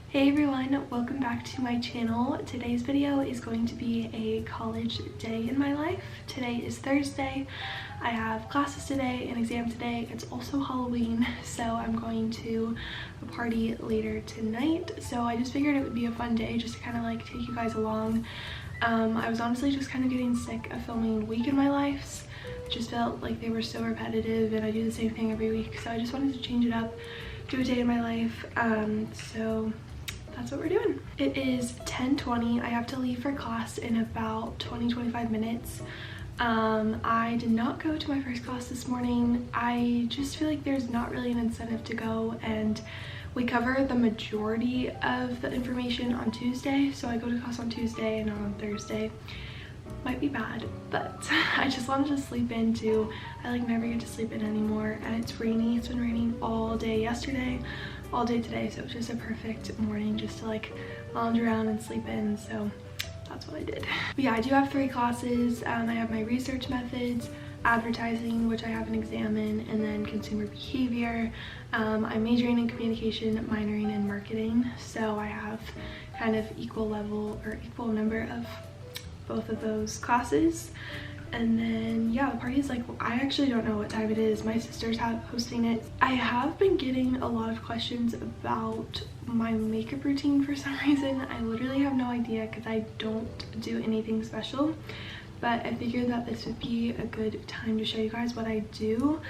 Hey everyone, welcome back to my channel. Today's video is going to be a college day in my life. Today is Thursday. I have classes today, an exam today. It's also Halloween, so I'm going to a party later tonight. So I just figured it would be a fun day just to kind of like take you guys along. I was honestly just kind of getting sick of filming week in my lives. Just felt like they were so repetitive and I do the same thing every week. So I just wanted to change it up, do a day in my life. So that's what we're doing. It is 10:20. I have to leave for class in about 20-25 minutes. I did not go to my first class this morning. I just feel like there's not really an incentive to go, and we cover the majority of the information on Tuesday. So I go to class on Tuesday and not on Thursday. Might be bad, but I just wanted to sleep in too. I like never get to sleep in anymore, and it's rainy. It's been raining all day yesterday, all day today, so it's just a perfect morning just to like lounge around and sleep in. So that's what I did. But yeah, I do have 3 classes. I have my research methods, advertising, which I have an exam in, and then consumer behavior. I'm majoring in communication, minoring in marketing, so I have kind of equal level or equal number of both of those classes. And then yeah, the party is like, I actually don't know what time it is. My sister's hosting it. I have been getting a lot of questions about my makeup routine for some reason. I literally have no idea because I don't do anything special, but I figured that this would be a good time to show you guys what I do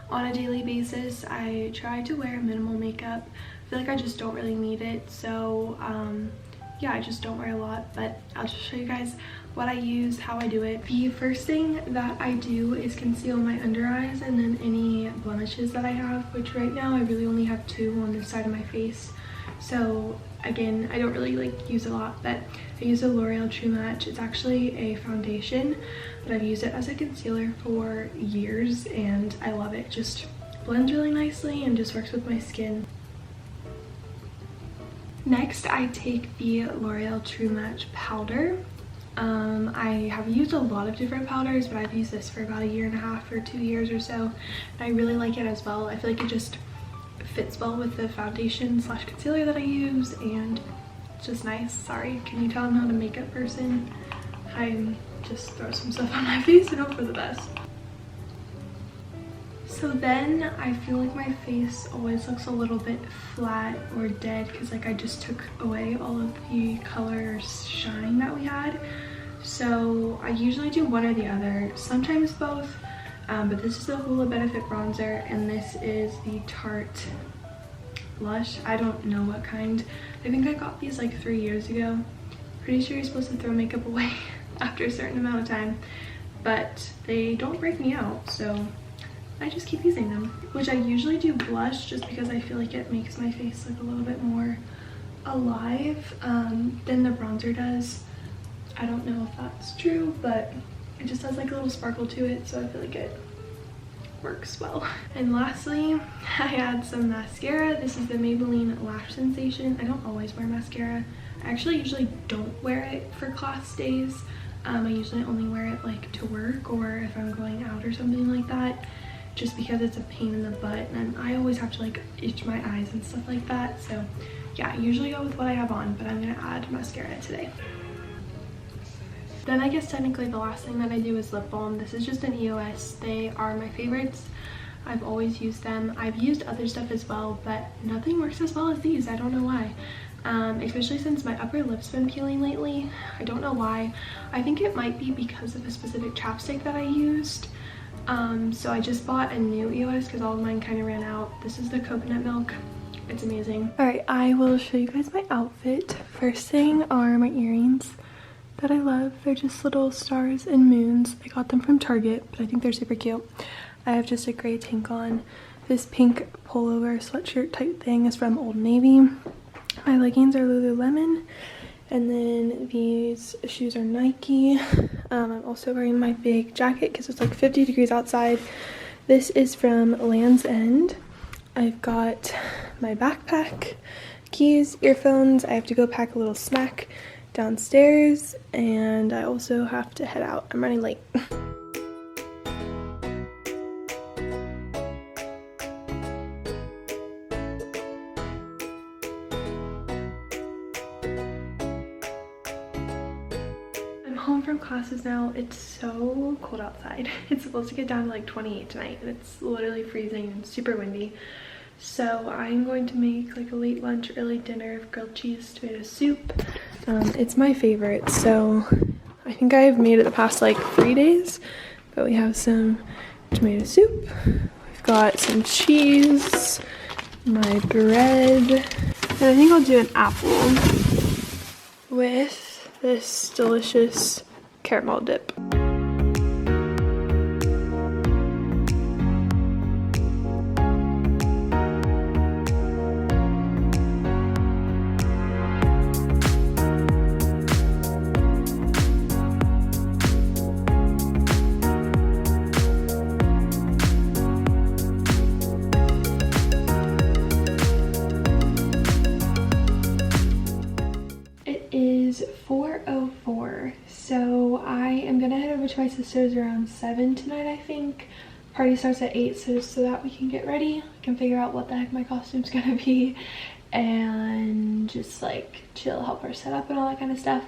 on a daily basis. I try to wear minimal makeup. I feel like I just don't really need it, so yeah, I just don't wear a lot, but I'll just show you guys what I use, how I do it. The first thing that I do is conceal my under eyes and then any blemishes that I have, which right now I really only have 2 on this side of my face. So again, I don't really like use a lot, but I use a L'Oreal True Match. It's actually a foundation, but I've used it as a concealer for years and I love it. Just blends really nicely and just works with my skin. Next, I take the L'Oreal True Match powder. I have used a lot of different powders, but I've used this for about 1.5 years or 2 years or so, and I really like it as well. I feel like it just fits well with the foundation slash concealer that I use, and it's just nice. Sorry, can you tell I'm not a makeup person? I just throw some stuff on my face and hope for the best. So then I feel like my face always looks a little bit flat or dead because like I just took away all of the color shine that we had. So I usually do one or the other, sometimes both, but this is the Hoola Benefit bronzer and this is the Tarte blush. I don't know what kind. I think I got these like 3 years ago. Pretty sure you're supposed to throw makeup away after a certain amount of time, but they don't break me out, so I just keep using them. Which I usually do blush just because I feel like it makes my face look a little bit more alive than the bronzer does. I don't know if that's true, but it just has like a little sparkle to it, so I feel like it works well. And lastly, I add some mascara. This is the Maybelline Lash Sensation. I don't always wear mascara. I actually usually don't wear it for class days. I usually only wear it like to work or if I'm going out or something like that, just because it's a pain in the butt and I always have to like itch my eyes and stuff like that. So yeah, I usually go with what I have on, but I'm gonna add mascara today. Then I guess technically the last thing that I do is lip balm. This is just an EOS. They are my favorites. I've always used them. I've used other stuff as well, but nothing works as well as these. I don't know why. Especially since my upper lip's been peeling lately. I don't know why. I think it might be because of a specific chapstick that I used. So I just bought a new EOS because all of mine kind of ran out. This is the coconut milk. It's amazing. All right, I will show you guys my outfit. First thing are my earrings that I love. They're just little stars and moons. I got them from Target, but I think they're super cute. I have just a gray tank on. This pink pullover sweatshirt type thing is from Old Navy. My leggings are Lululemon, and then these shoes are Nike. I'm also wearing my big jacket because it's like 50 degrees outside. This is from Land's End. I've got my backpack, keys, earphones. I have to go pack a little snack downstairs, and I also have to head out. I'm running late. home from classes now. It's so cold outside. It's supposed to get down to like 28 tonight, and it's literally freezing and super windy. So I'm going to make like a late lunch, early dinner of grilled cheese tomato soup. It's my favorite, so I think I've made it the past like 3 days. But we have some tomato soup. We've got some cheese, my bread, and I think I'll do an apple with this delicious caramel dip. It is 4:04, so I am gonna head over to my sister's around 7 tonight, I think. Party starts at 8, so that we can get ready. I can figure out what the heck my costume's gonna be and just like chill, help her set up and all that kind of stuff.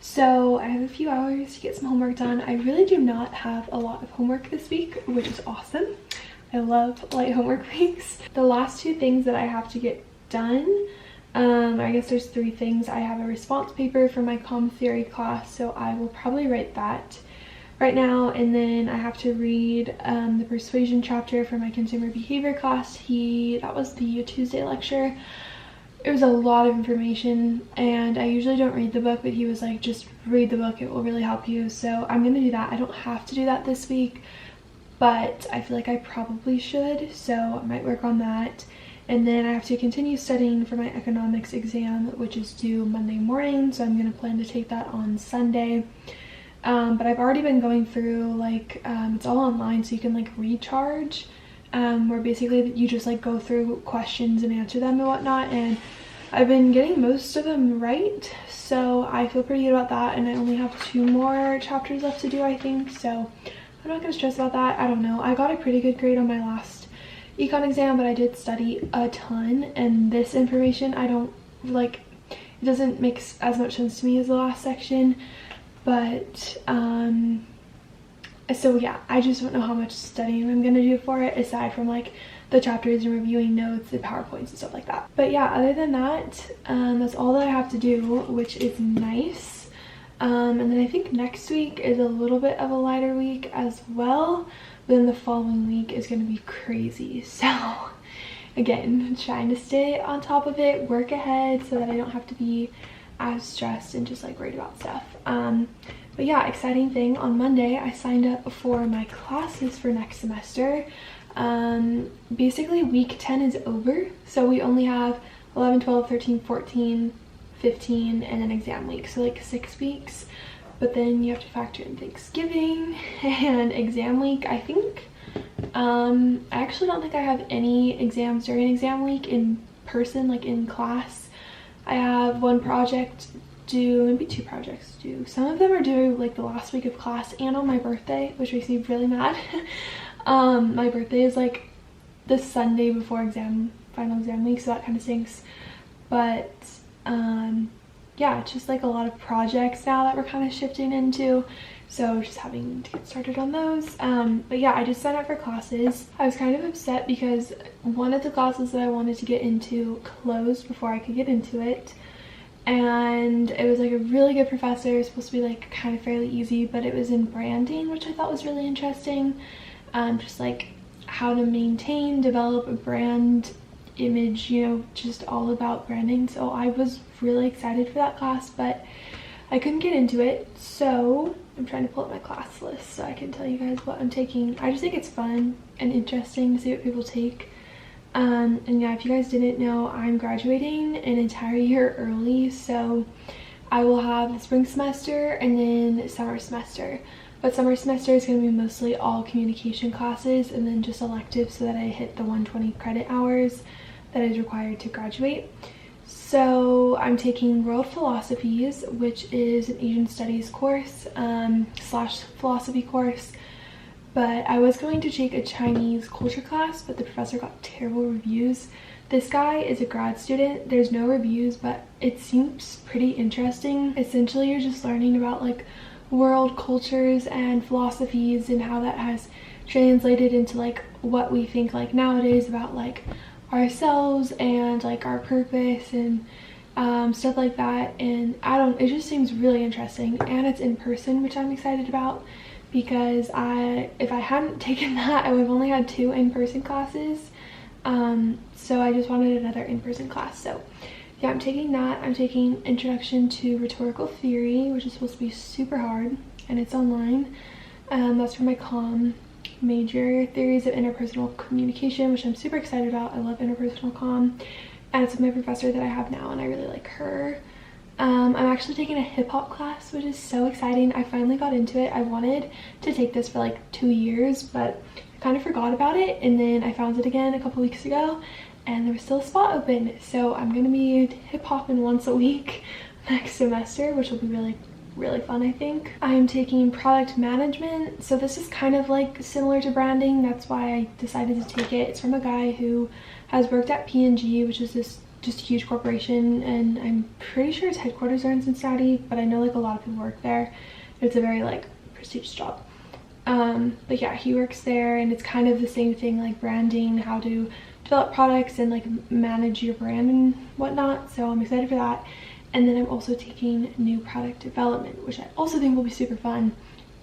So I have a few hours to get some homework done. I really do not have a lot of homework this week, which is awesome. I love light homework weeks. The last 2 things that I have to get done, I guess there's 3 things. I have a response paper for my comm theory class, so I will probably write that right now, and then I have to read the persuasion chapter for my consumer behavior class. That was the Tuesday lecture. It was a lot of information, and I usually don't read the book, but he was like, just read the book, it will really help you. So I'm gonna do that. I don't have to do that this week, but I feel like I probably should, so I might work on that. And then I have to continue studying for my economics exam, which is due Monday morning, so I'm going to plan to take that on Sunday. But I've already been going through, like, it's all online, so you can, like, recharge, where basically you just, like, go through questions and answer them and whatnot, and I've been getting most of them right, so I feel pretty good about that, and I only have 2 more chapters left to do, I think, so I'm not going to stress about that. I don't know. I got a pretty good grade on my last econ exam, but I did study a ton, and this information I don't like, it doesn't make as much sense to me as the last section, but so yeah, I just don't know how much studying I'm gonna do for it, aside from like the chapters and reviewing notes and PowerPoints and stuff like that. But yeah, other than that, that's all that I have to do, which is nice. And then I think next week is a little bit of a lighter week as well. Then the following week is going to be crazy. So again, trying to stay on top of it, work ahead so that I don't have to be as stressed and just like worried about stuff. But yeah, exciting thing, on Monday I signed up for my classes for next semester. Basically week 10 is over, so we only have 11, 12, 13, 14, 15, and an exam week, so like 6 weeks. But then you have to factor in Thanksgiving and exam week. I think, I actually don't think I have any exams during exam week in person, like in class. I have 1 project due, maybe 2 projects due. Some of them are due like the last week of class and on my birthday, which makes me really mad. My birthday is like the Sunday before final exam week, so that kind of stinks. But yeah, it's just like a lot of projects now that we're kind of shifting into, so just having to get started on those. But yeah, I just signed up for classes. I was kind of upset because one of the classes that I wanted to get into closed before I could get into it, and it was like a really good professor. It was supposed to be like kind of fairly easy, but it was in branding, which I thought was really interesting. Just like how to maintain, develop a brand image, you know, just all about branding. So I was really excited for that class, but I couldn't get into it, so I'm trying to pull up my class list so I can tell you guys what I'm taking. I just think it's fun and interesting to see what people take. And yeah, if you guys didn't know, I'm graduating an entire year early, so I will have the spring semester and then summer semester. But summer semester is going to be mostly all communication classes and then just electives, so that I hit the 120 credit hours that is required to graduate. So I'm taking World Philosophies, which is an Asian Studies course slash philosophy course. But I was going to take a Chinese culture class, but the professor got terrible reviews. This guy is a grad student. There's no reviews, but it seems pretty interesting. Essentially, you're just learning about like world cultures and philosophies and how that has translated into like what we think like nowadays about like ourselves and like our purpose and stuff like that. And it just seems really interesting, and it's in person, which I'm excited about, because if I hadn't taken that, I would have only had 2 in-person classes. So I just wanted another in-person class. So yeah, I'm taking that. I'm taking Introduction to Rhetorical Theory, which is supposed to be super hard, and it's online. That's for my comm major. Theories of Interpersonal Communication, which I'm super excited about. I love interpersonal comm, and it's with my professor that I have now, and I really like her. I'm actually taking a hip-hop class, which is so exciting. I finally got into it. I wanted to take this for like 2 years, but I kind of forgot about it, and then I found it again a couple weeks ago, and there was still a spot open. So I'm gonna be hip-hopping once a week next semester, which will be really fun, I think. I'm taking Product Management. So this is kind of like similar to branding. That's why I decided to take it. It's from a guy who has worked at P&G, which is this just a huge corporation, and I'm pretty sure its headquarters are in Cincinnati, but I know like a lot of people work there. It's a very like prestigious job. But yeah, he works there, and it's kind of the same thing, like branding, how to develop products and like manage your brand and whatnot. So I'm excited for that. And then I'm also taking New Product Development, which I also think will be super fun,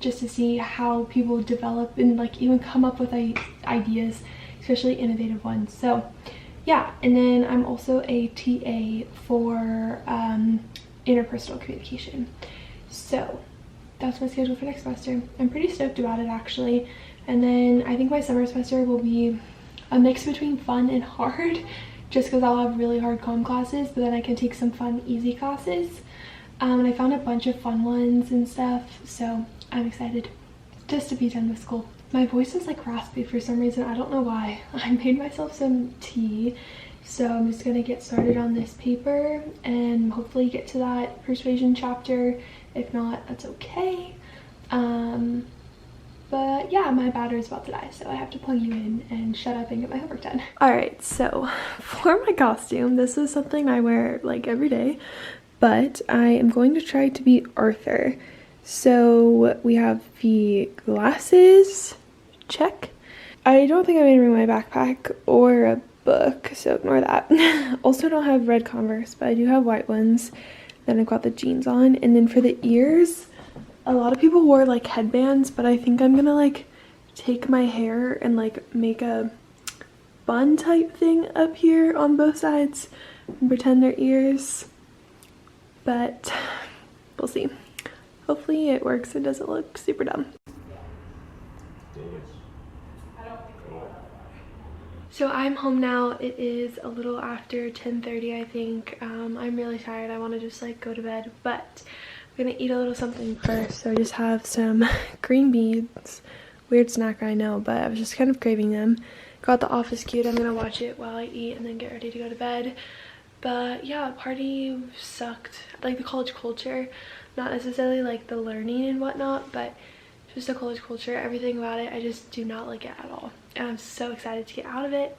just to see how people develop and like even come up with ideas, especially innovative ones. So yeah, and then I'm also a TA for interpersonal communication. So that's my schedule for next semester. I'm pretty stoked about it, actually. And then I think my summer semester will be a mix between fun and hard, just because I'll have really hard comm classes, but then I can take some fun, easy classes. And I found a bunch of fun ones and stuff, so I'm excited just to be done with school. My voice is like raspy for some reason. I don't know why. I made myself some tea, so I'm just gonna get started on this paper and hopefully get to that persuasion chapter. If not, that's okay. But yeah, my battery's about to die, so I have to plug you in and shut up and get my homework done. Alright, so for my costume, this is something I wear like every day, but I am going to try to be Arthur. So we have the glasses, check. I don't think I'm gonna bring my backpack or a book, so ignore that. Also don't have red Converse, but I do have white ones. Then I've got the jeans on, and then for the ears, a lot of people wore like headbands, but I think I'm gonna like take my hair and like make a bun type thing up here on both sides and pretend they're ears, but we'll see. Hopefully it works. It doesn't look super dumb. So I'm home now. It is a little after 10:30, I think. I'm really tired. I want to just like go to bed, but I'm gonna eat a little something first. So I just have some green beans. Weird snack, I know, but I was just kind of craving them. Got The Office queued. I'm gonna watch it while I eat and then get ready to go to bed. But yeah, party sucked. Like the college culture, not necessarily like the learning and whatnot, but just the college culture, everything about it, I just do not like it at all. And I'm so excited to get out of it.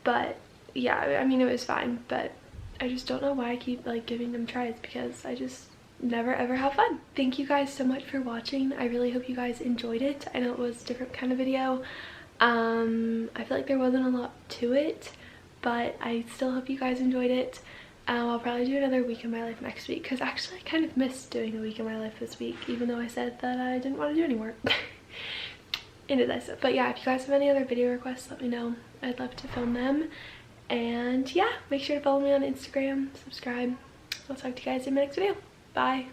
But yeah, I mean, it was fine, but I just don't know why I keep like giving them tries, because I just never ever have fun. Thank you guys so much for watching. I really hope you guys enjoyed it. I know it was a different kind of video. I feel like there wasn't a lot to it, but I still hope you guys enjoyed it. I'll probably do another week in my life next week, because actually I kind of missed doing a week in my life this week, even though I said that I didn't want to do any more. But yeah, if you guys have any other video requests, let me know. I'd love to film them. And yeah, make sure to follow me on Instagram, subscribe. I'll talk to you guys in my next video. Bye.